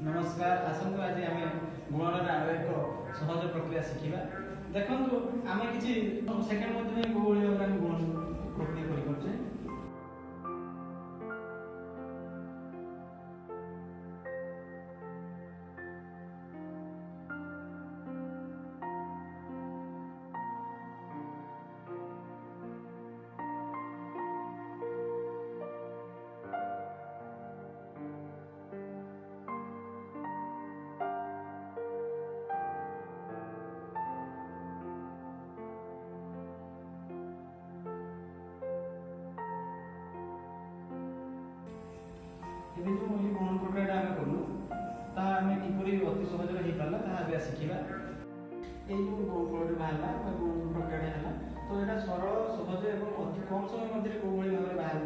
नमस्कार आसतु आज आम गुणन आरो एक सहज प्रक्रिया शिखा देखु आम कि सेकेंड मध्य गुण प्रक्रिया कर जो ये गुण प्रक्रिया आम कलु आम किपर अति सहज हो पारा ताकि शिखा ये जो गुण फल बाहर गुण प्रक्रिया है तो यहाँ सरल सहज और अति कम समय मध्य कौ भाव में बाहर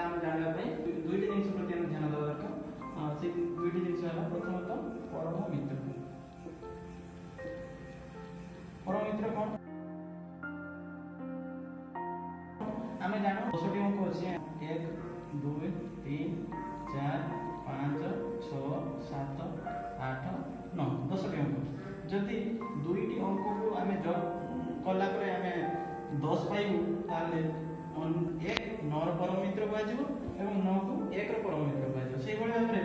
आम जानवाई दुईट जिन प्रति ध्यान देवा दरकार से दुईट जिन प्रथमतः परम मित्र कौन आम जान 10टी अंक अच्छे 1 2 3 4 5 6 7 8 9 10टी अंक जदि दुईटी अंक को आम कला आम 10 पाइबू ताले 1 9 परम मित्र कह 9 को 1 परम मित्र कह से भाव में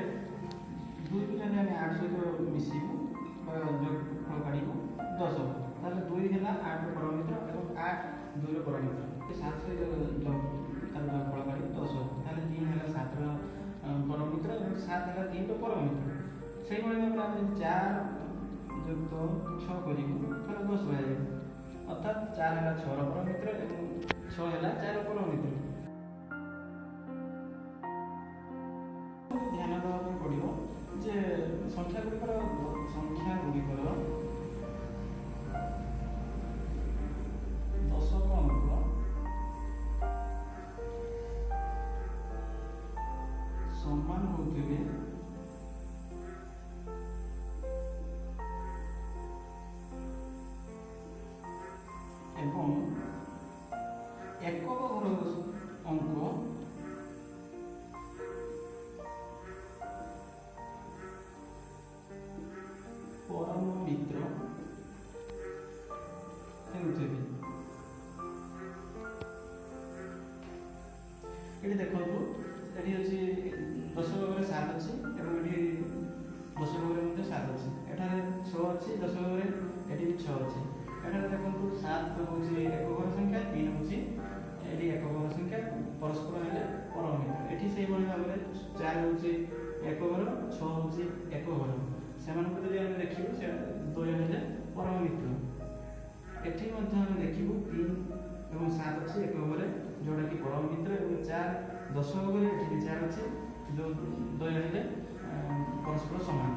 दुई को जब आम 8 सहित मिसबू फल काढ़ू 10 ताले 2 है 8 परम मित्र और 8 2 परम मित्र 7 सहित फल काढ़ 10 ताले 3 है 7 परम मित्र और 7 है 3 परम मित्र से भाव में आम 4 युक्त 6 कर 10 बजाय अर्थात 4 है 6 परम मित्र और 6 है 4 परम मित्र ध्यान देवा पड़ो जे संख्या गुड़िकर दशक अंक समान होते एवं एकक घर अंक परम मित्र ये देखो ये अच्छी 10 भाग 7 अच्छी ये 10 भाग 7 अच्छी एठारे 6 अच्छी 10 भाग ये 6 अच्छी एठारे देखो 7 हूँ एक घर संख्या 3 हूँ ये एक घर संख्या परस्पर है परम मित्र ये से भाव में 4 हूँ एक घर 6 हूँ एक घर से देखू से 2 है परम मित्र एठी देखू 3 और 7 अच्छे एक घर जोटा कि परम मित्र और 4 10 भाग ये 4 अच्छे जो 2 है परस्पर समान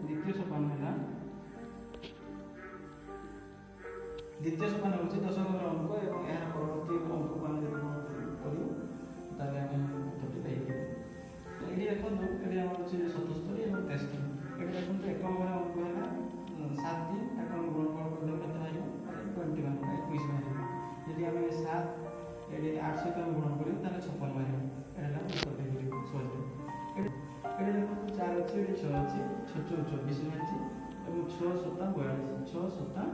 द्वितीय सोपान है द्वितीय सोपान हूँ 10 भाग अंक और यार परवर्ती अंक को आम करूँ ये देखो ये आम 77 और 73 ये देखो एक भाग अंक है 7 दिन गुणफल कर 21 यदि आम 7 ये 8 सहित गुण करूँ 56 बाहर ये देखो 4 अच्छे 6 अच्छे 6 24 बाहर और 6 7 42 6 7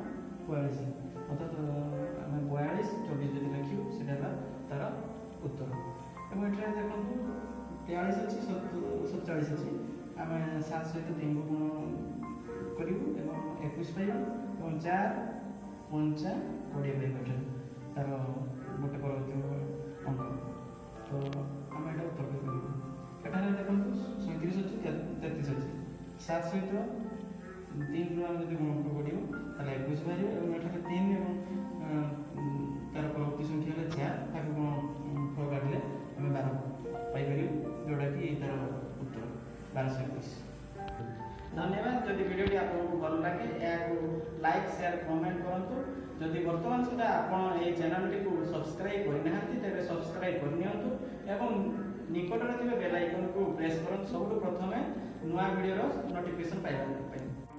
42 अर्थात आम 42 24 जब लिखू से तार उत्तर और ये देखो 43 अच्छी 47 अच्छी आम 7 सहित 3 को गुण करूँ 21 पाइबा और 4 5 20 पाइबा तार गोटे परवर्ती अंक तो आम यहाँ उत्तर करूँ एठारे देखो 37 अच्छी 33 अच्छी 7 सहित 3 आम जब गुण करूँ 21 बाहर और एठारे 3 तार परवर्ती संख्या है 4 ताकि गुण फल काटिले आम 12 पाइपर जोटा कि तार उत्तर 1221 धन्यवाद जब वीडियो आपको भल लगे या लाइक शेयर कमेंट करंतु जदि वर्तमान सुधा आपण ए चैनल टी को सब्सक्राइब करना तेरे सब्सक्राइब करनियंतु एवं निकटरे थिबे बेल आइकन को प्रेस करन सबु प्रथमे नुआ वीडियो रो नोटिफिकेशन पाइबा।